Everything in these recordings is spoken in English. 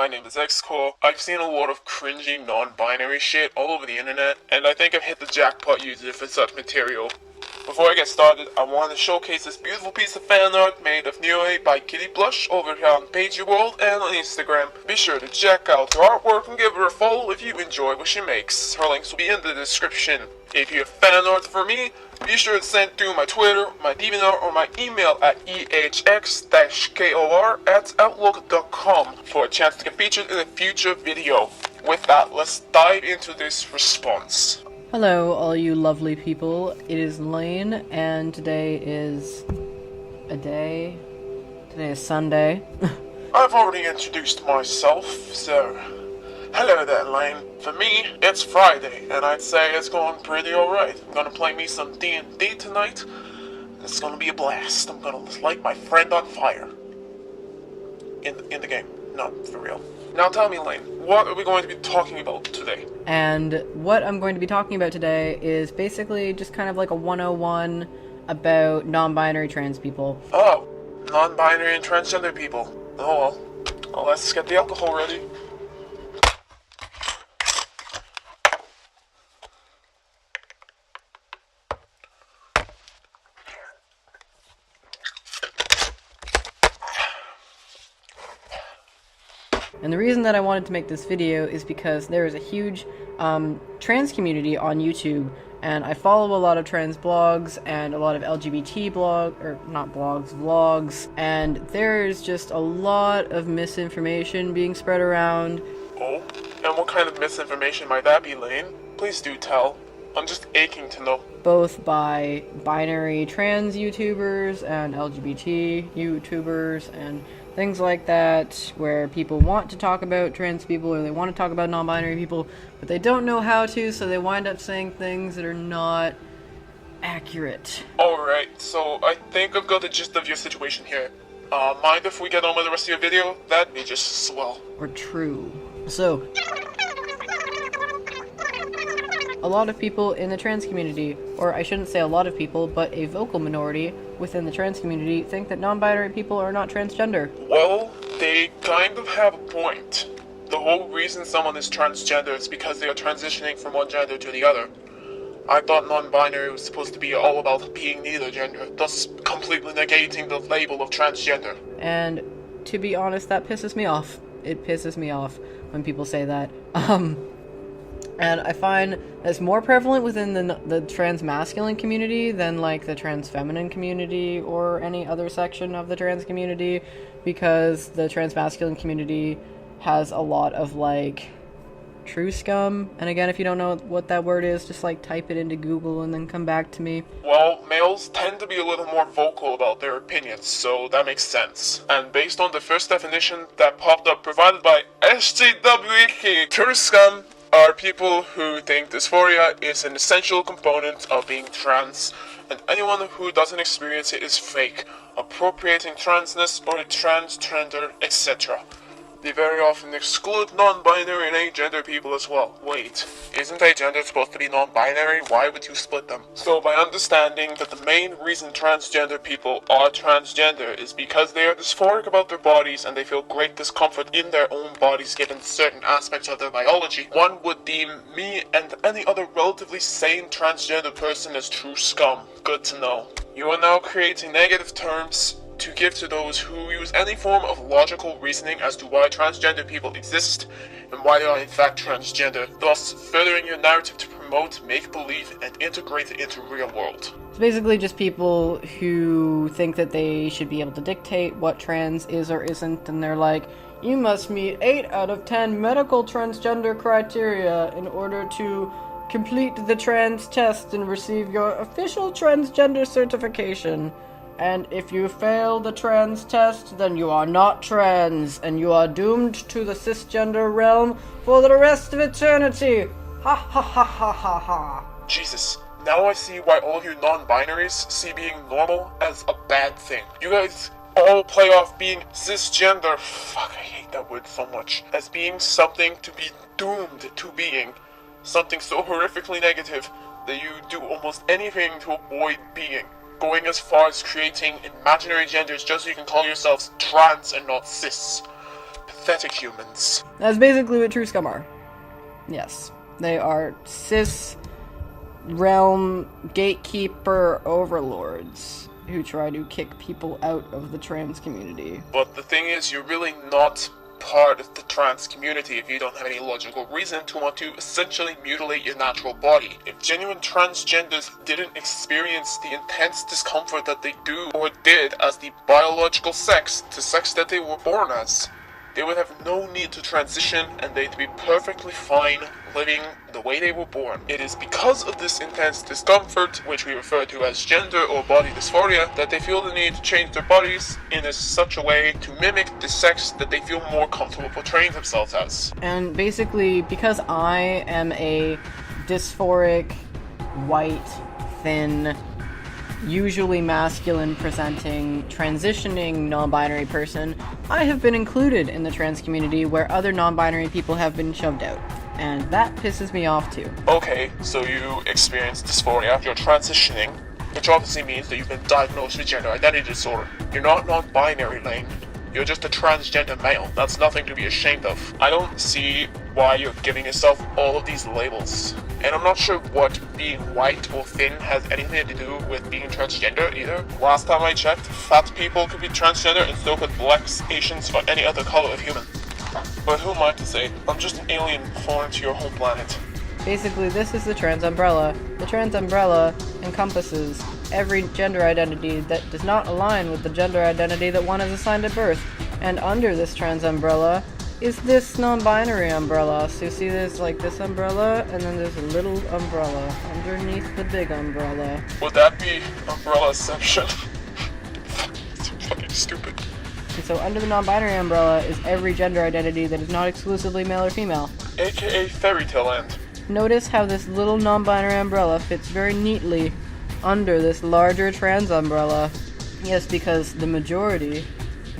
my name is EHX-KOR. I've seen a lot of cringy non-binary shit all over the internet, and I think I've hit the jackpot using it for such material. Before I get started, I want to showcase this beautiful piece of fan art made of Neo by KITTYBLUSH over here on PageWorld and on Instagram. Be sure to check out her artwork and give her a follow if you enjoy what she makes. Her links will be in the description. If you have fan art for me, be sure to send through my Twitter, my DeviantArt, or my email at EHX-KOR@outlook.com for a chance to get featured in a future video. With that, let's dive into this response. Hello, all you lovely people. It is Lane, and today is Sunday. I've already introduced myself, so hello there, Lane. For me, it's Friday, and I'd say it's going pretty alright. I'm gonna play me some D&D tonight. It's gonna be a blast. I'm gonna light my friend on fire. In the game, not for real. Now tell me, Lane, what are we going to be talking about today? And what I'm going to be talking about today is basically just kind of like a 101 about non-binary trans people. Oh, non-binary and transgender people. Oh well, let's get the alcohol ready. And the reason that I wanted to make this video is because there is a huge trans community on YouTube, and I follow a lot of trans blogs and a lot of LGBT vlogs, and there's just a lot of misinformation being spread around. Oh, and what kind of misinformation might that be, Lane? Please do tell. I'm just aching to know. Both by binary trans YouTubers and LGBT YouTubers and things like that, where people want to talk about trans people or they want to talk about non-binary people, but they don't know how to, so they wind up saying things that are not accurate. Alright, so I think I've got the gist of your situation here. Mind if we get on with the rest of your video? That'd be just swell. Or true. So, a lot of people in the trans community, or I shouldn't say a lot of people, but a vocal minority within the trans community think that non-binary people are not transgender. Well, they kind of have a point. The whole reason someone is transgender is because they are transitioning from one gender to the other. I thought non-binary was supposed to be all about being neither gender, thus completely negating the label of transgender. And to be honest, that pisses me off. It pisses me off when people say that. And I find it's more prevalent within the trans masculine community than like the trans feminine community or any other section of the trans community, because the trans masculine community has a lot of like true scum. And again, if you don't know what that word is, just like type it into Google and then come back to me. Well, males tend to be a little more vocal about their opinions, so that makes sense. And based on the first definition that popped up provided by SGWK, true scum are people who think dysphoria is an essential component of being trans, and anyone who doesn't experience it is fake, appropriating transness or a transgender, etc. They very often exclude non-binary and agender people as well. Wait, isn't agender supposed to be non-binary? Why would you split them? So by understanding that the main reason transgender people are transgender is because they are dysphoric about their bodies and they feel great discomfort in their own bodies given certain aspects of their biology, one would deem me and any other relatively sane transgender person as true scum. Good to know. You are now creating negative terms to give to those who use any form of logical reasoning as to why transgender people exist and why they are in fact transgender, thus furthering your narrative to promote make-believe and integrate it into real world. It's basically just people who think that they should be able to dictate what trans is or isn't, and they're like, you must meet 8 out of 10 medical transgender criteria in order to complete the trans test and receive your official transgender certification. And if you fail the trans test, then you are not trans, and you are doomed to the cisgender realm for the rest of eternity. Ha ha ha ha ha ha. Jesus, now I see why all you non-binaries see being normal as a bad thing. You guys all play off being cisgender, fuck, I hate that word so much, as being something to be doomed to being. Something so horrifically negative that you do almost anything to avoid being. Going as far as creating imaginary genders just so you can call yourselves trans and not cis. pathetic humans. That's basically what true scum are. Yes. They are cis realm gatekeeper overlords who try to kick people out of the trans community. But the thing is, you're really not part of the trans community if you don't have any logical reason to want to essentially mutilate your natural body. If genuine transgenders didn't experience the intense discomfort that they do or did as the biological sex, the sex that they were born as, they would have no need to transition and they'd be perfectly fine living the way they were born. It is because of this intense discomfort, which we refer to as gender or body dysphoria, that they feel the need to change their bodies in such a way to mimic the sex that they feel more comfortable portraying themselves as. And basically, because I am a dysphoric, white, thin, usually masculine presenting, transitioning non-binary person, I have been included in the trans community where other non-binary people have been shoved out. And that pisses me off too. Okay, so you experience dysphoria, you're transitioning, which obviously means that you've been diagnosed with gender identity disorder. You're not non-binary, Lane. You're just a transgender male. That's nothing to be ashamed of. I don't see why you're giving yourself all of these labels. And I'm not sure what being white or thin has anything to do with being transgender either. Last time I checked, fat people could be transgender and so could blacks, Asians, or any other color of human. But who am I to say? I'm just an alien foreign to your home planet. Basically, this is the trans umbrella. The trans umbrella encompasses every gender identity that does not align with the gender identity that one is assigned at birth. And under this trans umbrella is this non-binary umbrella. So you see there's like this umbrella, and then there's a little umbrella underneath the big umbrella. Would that be umbrellaception? So fucking stupid. And so under the non-binary umbrella is every gender identity that is not exclusively male or female. AKA fairy tale land. Notice how this little non-binary umbrella fits very neatly under this larger trans umbrella. Yes, because the majority,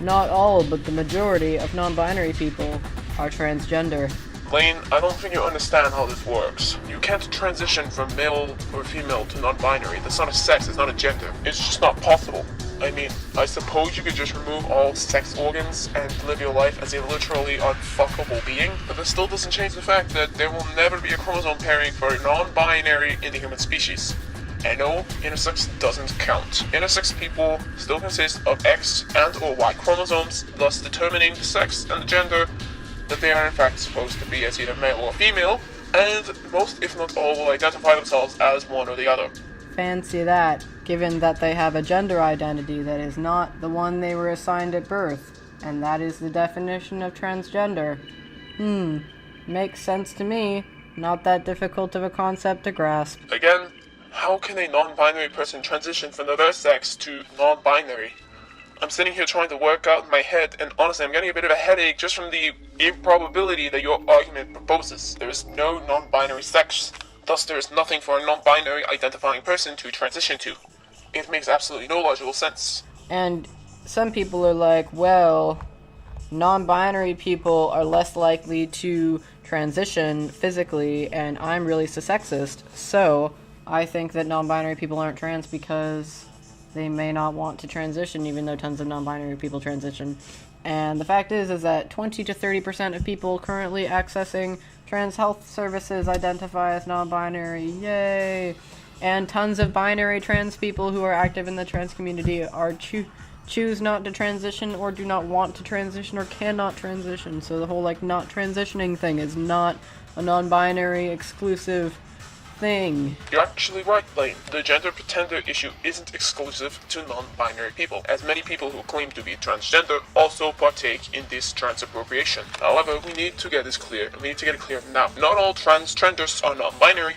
not all, but the majority of non-binary people are transgender. Lane, I don't think you understand how this works. You can't transition from male or female to non-binary. That's not a sex, it's not a gender. It's just not possible. I mean, I suppose you could just remove all sex organs and live your life as a literally unfuckable being, but this still doesn't change the fact that there will never be a chromosome pairing for a non-binary in the human species. And no, intersex doesn't count. Intersex people still consist of X and or Y chromosomes, thus determining the sex and the gender that they are in fact supposed to be as either male or female, and most if not all will identify themselves as one or the other. Fancy that, given that they have a gender identity that is not the one they were assigned at birth, and that is the definition of transgender. Makes sense to me. Not that difficult of a concept to grasp. Again, how can a non-binary person transition from their sex to non-binary? I'm sitting here trying to work out in my head, and honestly, I'm getting a bit of a headache just from the improbability that your argument proposes. There is no non-binary sex. Thus, there is nothing for a non-binary identifying person to transition to. It makes absolutely no logical sense. And some people are like, well, non-binary people are less likely to transition physically, and I'm really sexist, so I think that non-binary people aren't trans because they may not want to transition, even though tons of non-binary people transition. And the fact is that 20 to 30% of people currently accessing trans health services identify as non-binary. Yay! And tons of binary trans people who are active in the trans community are choose not to transition or do not want to transition or cannot transition. So the whole not transitioning thing is not a non-binary exclusive thing. You're actually right, Lane. The gender pretender issue isn't exclusive to non-binary people, as many people who claim to be transgender also partake in this trans appropriation. However, we need to get this clear, and we need to get it clear now. Not all transgenders are non-binary,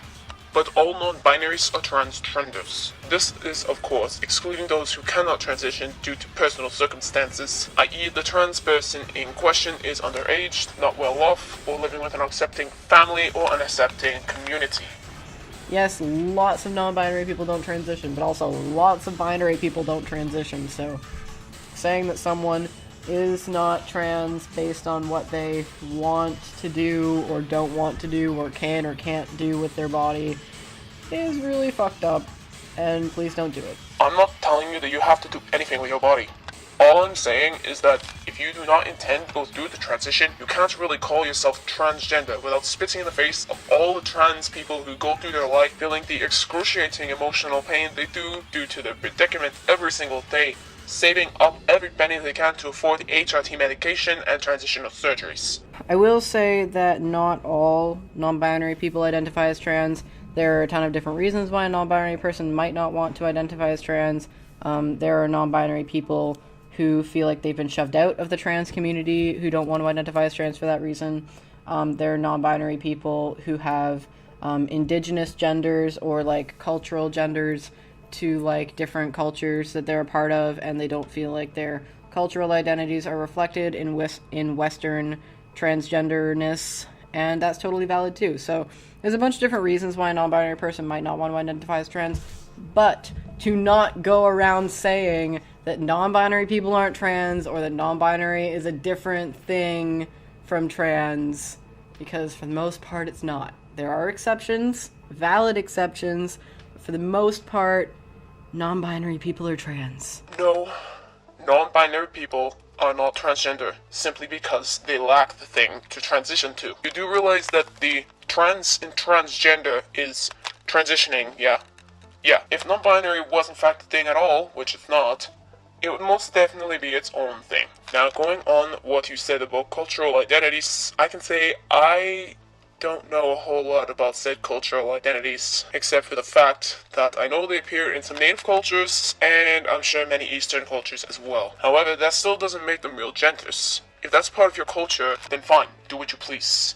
but all non-binaries are transgenders. This is, of course, excluding those who cannot transition due to personal circumstances, i.e. the trans person in question is underage, not well off, or living with an accepting family or an accepting community. Yes, lots of non-binary people don't transition, but also lots of binary people don't transition, so saying that someone is not trans based on what they want to do or don't want to do or can or can't do with their body is really fucked up, and please don't do it. I'm not telling you that you have to do anything with your body. All I'm saying is that if if you do not intend to go through the transition, you can't really call yourself transgender without spitting in the face of all the trans people who go through their life feeling the excruciating emotional pain they do due to their predicament every single day, saving up every penny they can to afford HRT medication and transitional surgeries. I will say that not all non-binary people identify as trans. There are a ton of different reasons why a non-binary person might not want to identify as trans. There are non-binary people who feel like they've been shoved out of the trans community, who don't want to identify as trans for that reason. There are non-binary people who have indigenous genders or like cultural genders to like different cultures that they're a part of, and they don't feel like their cultural identities are reflected in Western transgenderness, and that's totally valid too. So there's a bunch of different reasons why a non-binary person might not want to identify as trans, but to not go around saying that non-binary people aren't trans or that non-binary is a different thing from trans, because for the most part it's not. There are exceptions, valid exceptions, but for the most part, non-binary people are trans. No, non-binary people are not transgender simply because they lack the thing to transition to. You do realize that the trans in transgender is transitioning, yeah? Yeah, if non-binary was in fact a thing at all, which it's not, it would most definitely be its own thing. Now, going on what you said about cultural identities, I can say I don't know a whole lot about said cultural identities, except for the fact that I know they appear in some native cultures, and I'm sure many Eastern cultures as well. However, that still doesn't make them real genders. If that's part of your culture, then fine, do what you please.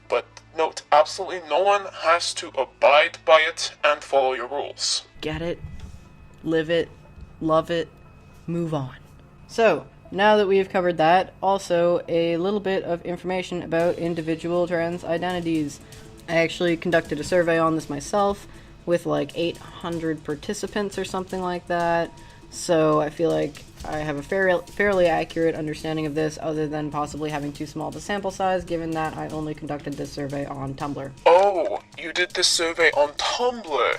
But note, absolutely no one has to abide by it and follow your rules. Get it, live it, love it, move on. So, now that we've covered that, also a little bit of information about individual trans identities. I actually conducted a survey on this myself with like 800 participants or something like that, so I feel like I have a fairly accurate understanding of this, other than possibly having too small of a sample size, given that I only conducted this survey on Tumblr. Oh, you did this survey on Tumblr.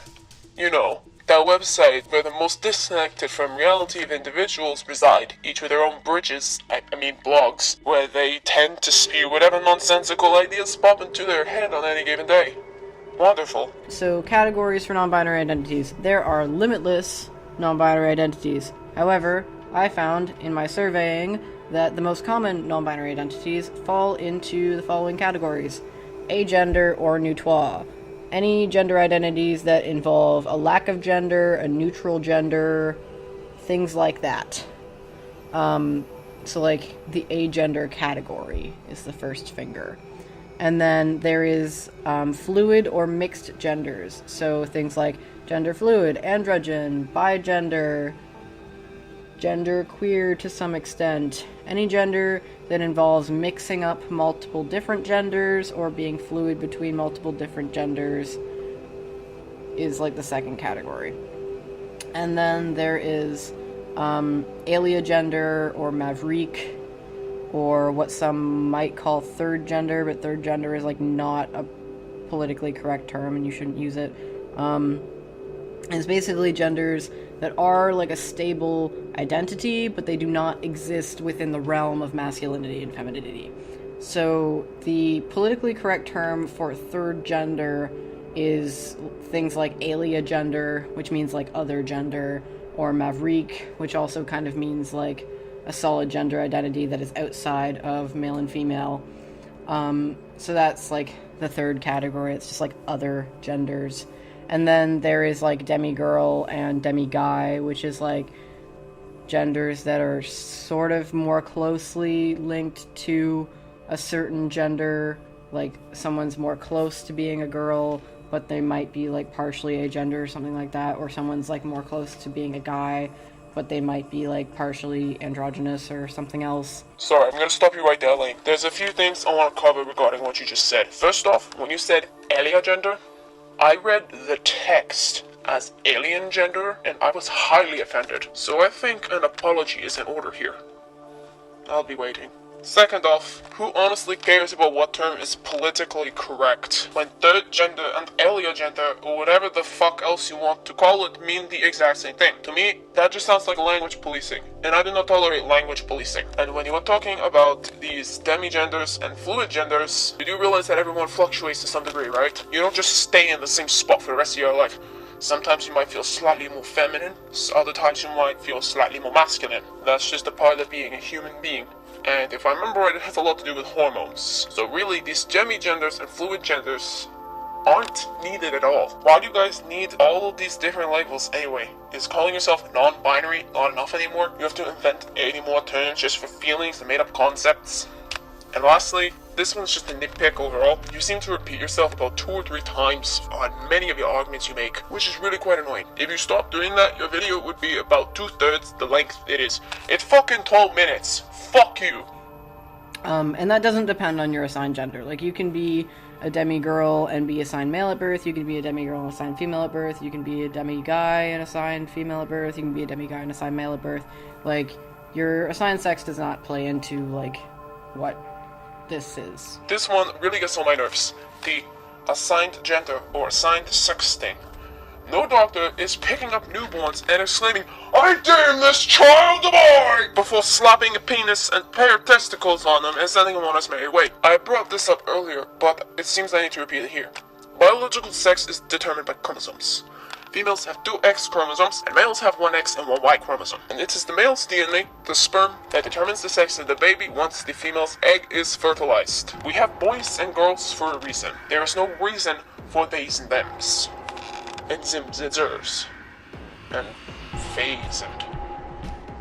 You know, that website where the most disconnected from reality of individuals reside, each with their own bridges, I mean blogs, where they tend to spew whatever nonsensical ideas pop into their head on any given day. Wonderful. So, categories for non-binary identities. There are limitless non-binary identities. However, I found in my surveying that the most common non-binary identities fall into the following categories: agender or neutrois. Any gender identities that involve a lack of gender, a neutral gender, things like that. So like the agender category is the first finger. And then there is fluid or mixed genders. So things like gender fluid, androgen, bigender, gender queer to some extent. Any gender that involves mixing up multiple different genders or being fluid between multiple different genders is like the second category. And then there is aliagender or maverick, or what some might call third gender, but third gender is like not a politically correct term and you shouldn't use it. It's basically genders that are like a stable identity, but they do not exist within the realm of masculinity and femininity. So the politically correct term for third gender is things like aliagender, which means like other gender, or maverick, which also kind of means like a solid gender identity that is outside of male and female. So that's like the third category. It's just like other genders. And then there is like demigirl and demiguy, which is like genders that are sort of more closely linked to a certain gender. Like someone's more close to being a girl, but they might be like partially agender or something like that. Or someone's like more close to being a guy, but they might be like partially androgynous or something else. Sorry, I'm gonna stop you right there, Lane. There's a few things I want to cover regarding what you just said. First off, when you said aliagender, I read the text as alien gender, and I was highly offended. So I think an apology is in order here. I'll be waiting. Second off, who honestly cares about what term is politically correct when third gender and alien gender or whatever the fuck else you want to call it mean the exact same thing? To me, that just sounds like language policing, and I do not tolerate language policing. And when you are talking about these demi-genders and fluid genders, you do realize that everyone fluctuates to some degree, right? You don't just stay in the same spot for the rest of your life. Sometimes you might feel slightly more feminine, other times you might feel slightly more masculine. That's just a part of being a human being. And if I remember right, it has a lot to do with hormones. So really, these demi-genders and fluid genders aren't needed at all. Why do you guys need all of these different labels anyway? Is calling yourself non-binary not enough anymore? You have to invent any more terms just for feelings and made-up concepts? And lastly, this one's just a nitpick overall. You seem to repeat yourself about 2 or 3 times on many of your arguments you make, which is really quite annoying. If you stop doing that, your video would be about 2/3 the length it is. It's fucking 12 minutes. Fuck you. And that doesn't depend on your assigned gender. Like, you can be a demi-girl and be assigned male at birth, you can be a demi-girl and assigned female at birth, you can be a demi-guy and assigned female at birth, you can be a demi-guy and assigned male at birth. Like, your assigned sex does not play into, like, what this is. This one really gets on my nerves. The assigned gender or assigned sex thing. No doctor is picking up newborns and exclaiming, "I deem this child a boy!" before slapping a penis and pair of testicles on them and sending them on his merry way. I brought this up earlier, but it seems I need to repeat it here. Biological sex is determined by chromosomes. Females have 2 X chromosomes, and males have 1 X and 1 Y chromosome. And it is the male's DNA, the sperm, that determines the sex of the baby once the female's egg is fertilized. We have boys and girls for a reason. There is no reason for theys and thems. And zims and zers. And fays and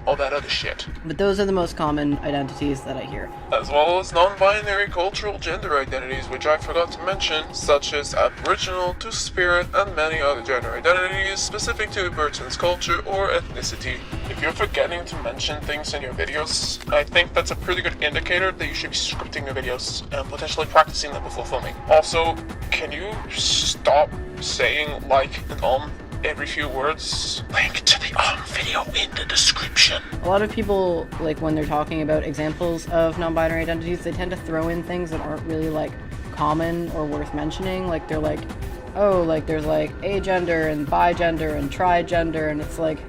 all that other shit. But those are the most common identities that I hear. As well as non-binary cultural gender identities, which I forgot to mention, such as Aboriginal, Two-Spirit, and many other gender identities specific to a person's culture or ethnicity. If you're forgetting to mention things in your videos, I think that's a pretty good indicator that you should be scripting your videos and potentially practicing them before filming. Also, can you stop saying like and every few words? Link to the video in the description. A lot of people, like, when they're talking about examples of non-binary identities, they tend to throw in things that aren't really, like, common or worth mentioning. Like, they're like, oh, like, there's, like, agender and bigender and trigender, and it's like,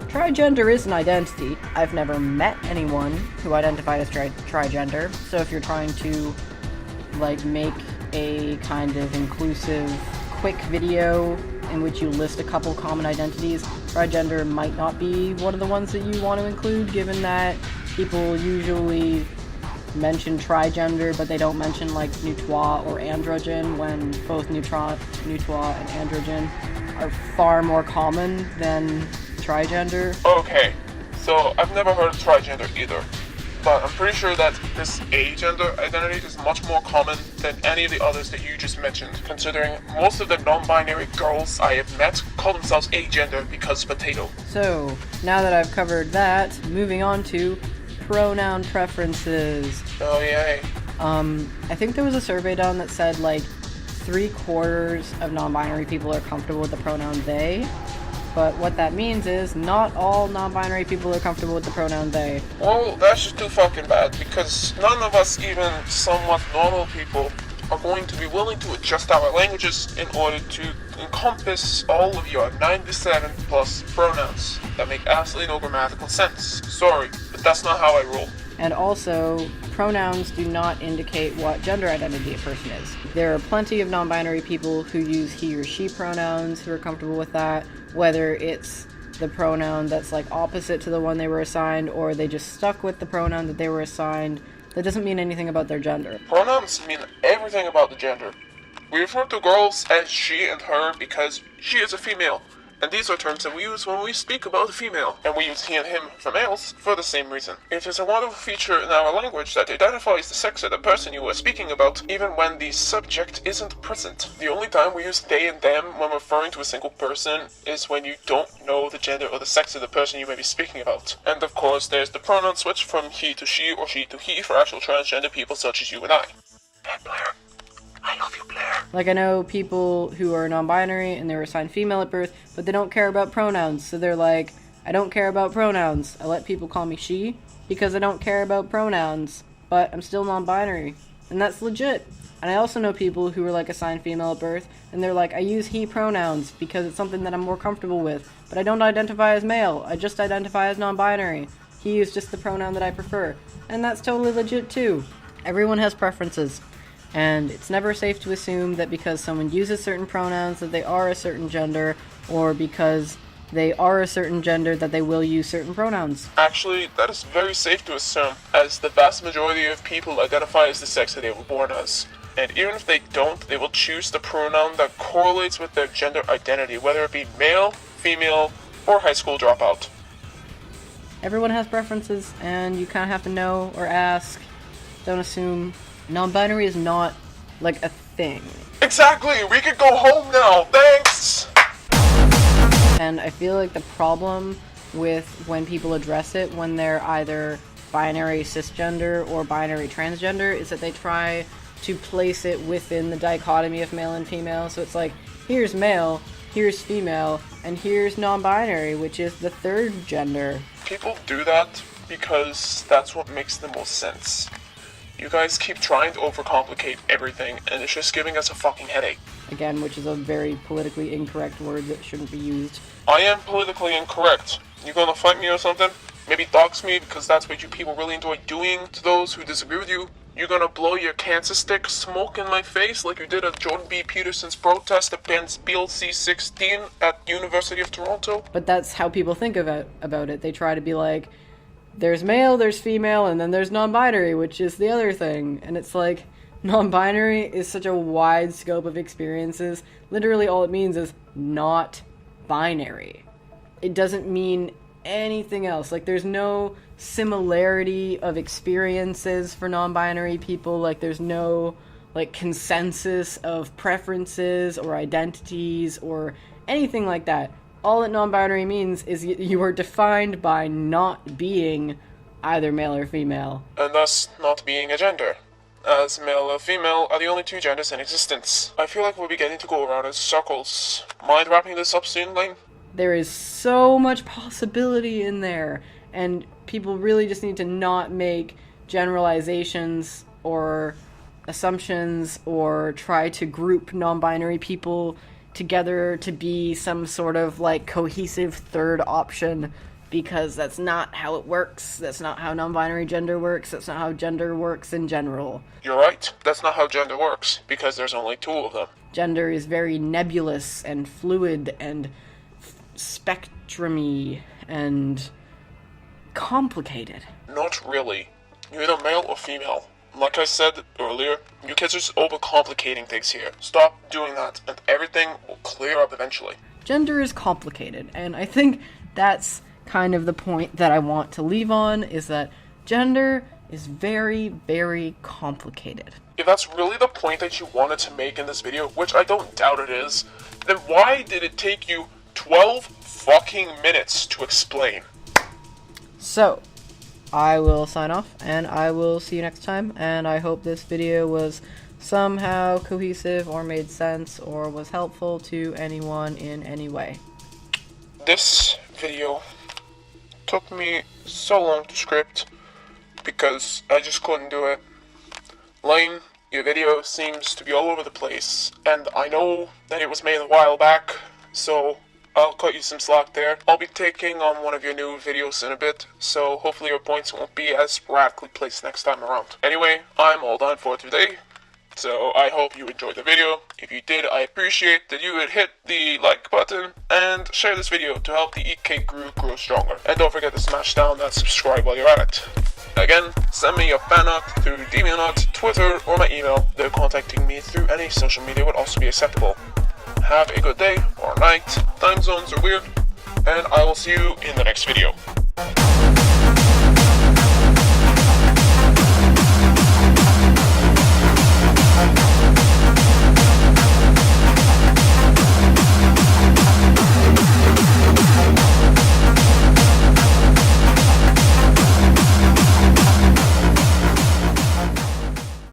trigender is an identity. I've never met anyone who identified as trigender, so if you're trying to, like, make a kind of inclusive, quick video in which you list a couple common identities, trigender might not be one of the ones that you want to include, given that people usually mention trigender, but they don't mention, like, neutrois or androgen, when both neutrois and androgen are far more common than trigender. Okay, so I've never heard of trigender either, but I'm pretty sure that this agender identity is much more common than any of the others that you just mentioned, considering most of the non-binary girls I have met call themselves agender because potato. So, now that I've covered that, moving on to pronoun preferences. Oh yay. I think there was a survey done that said, like, 3/4 of non-binary people are comfortable with the pronoun they. But what that means is, not all non-binary people are comfortable with the pronoun they. Well, that's just too fucking bad, because none of us, even somewhat normal people, are going to be willing to adjust our languages in order to encompass all of your 97 plus pronouns that make absolutely no grammatical sense. Sorry, but that's not how I roll. And also, pronouns do not indicate what gender identity a person is. There are plenty of non-binary people who use he or she pronouns who are comfortable with that, whether it's the pronoun that's, like, opposite to the one they were assigned, or they just stuck with the pronoun that they were assigned. That doesn't mean anything about their gender. Pronouns mean everything about the gender. We refer to girls as she and her because she is a female, and these are terms that we use when we speak about a female, and we use he and him for males for the same reason. It is a wonderful feature in our language that identifies the sex of the person you are speaking about, even when the subject isn't present. The only time we use they and them when referring to a single person is when you don't know the gender or the sex of the person you may be speaking about. And of course, there's the pronoun switch from he to she or she to he for actual transgender people such as you and I. And Blair. I love you, Blair. Like, I know people who are non-binary and they were assigned female at birth, but they don't care about pronouns, so they're like, I don't care about pronouns. I let people call me she because I don't care about pronouns. but I'm still non-binary, and that's legit. And I also know people who are like assigned female at birth, and they're like, I use he pronouns because it's something that I'm more comfortable with, but I don't identify as male, I just identify as non-binary. He is just the pronoun that I prefer, and that's totally legit too. Everyone has preferences, and it's never safe to assume that because someone uses certain pronouns that they are a certain gender, or because they are a certain gender that they will use certain pronouns. Actually, that is very safe to assume, as the vast majority of people identify as the sex that they were born as. And even if they don't, they will choose the pronoun that correlates with their gender identity, whether it be male, female, or high school dropout. Everyone has preferences, and you kind of have to know or ask. Don't assume. Non-binary is not, like, a thing. Exactly! We could go home now! Thanks! And I feel like the problem with when people address it when they're either binary cisgender or binary transgender is that they try to place it within the dichotomy of male and female. So it's like, here's male, here's female, and here's non-binary, which is the third gender. People do that because that's what makes the most sense. You guys keep trying to overcomplicate everything, and it's just giving us a fucking headache. Again, which is a very politically incorrect word that shouldn't be used. I am politically incorrect. You gonna fight me or something? Maybe dox me, because that's what you people really enjoy doing to those who disagree with you. You gonna blow your cancer stick smoke in my face like you did at Jordan B Peterson's protest against Bill C-16 at University of Toronto? But that's how people think about it. They try to be like, there's male, there's female, and then there's non-binary, which is the other thing. And it's like, non-binary is such a wide scope of experiences. Literally all it means is not binary. It doesn't mean anything else. Like, there's no similarity of experiences for non-binary people. Like, there's no, like, consensus of preferences or identities or anything like that. All that non-binary means is you are defined by not being either male or female. And thus, not being a gender, as male or female are the only two genders in existence. I feel like we're beginning to go around in circles. Mind wrapping this up soon, Lane? There is so much possibility in there, and people really just need to not make generalizations or assumptions or try to group non-binary people together to be some sort of like cohesive third option, because that's not how it works. That's not how non-binary gender works. That's not how gender works in general. You're right. That's not how gender works, because there's only two of them. Gender is very nebulous and fluid and spectrumy and complicated. Not really. You're either male or female. Like I said earlier, you kids are just overcomplicating things here. Stop doing that, and everything will clear up eventually. Gender is complicated, and I think that's kind of the point that I want to leave on, is that gender is very, very complicated. If that's really the point that you wanted to make in this video, which I don't doubt it is, then why did it take you 12 fucking minutes to explain? So, I will sign off, and I will see you next time, and I hope this video was somehow cohesive or made sense or was helpful to anyone in any way. This video took me so long to script because I just couldn't do it. Lane, your video seems to be all over the place, and I know that it was made a while back, so I'll cut you some slack there. I'll be taking on one of your new videos in a bit, so hopefully your points won't be as sporadically placed next time around. Anyway, I'm all done for today, so I hope you enjoyed the video. If you did, I appreciate that you would hit the like button and share this video to help the EK crew grow stronger. And don't forget to smash down that subscribe while you're at it. Again, send me your fan art through DeviantArt, Twitter, or my email, though contacting me through any social media would also be acceptable. Have a good day or night, time zones are weird, and I will see you in the next video.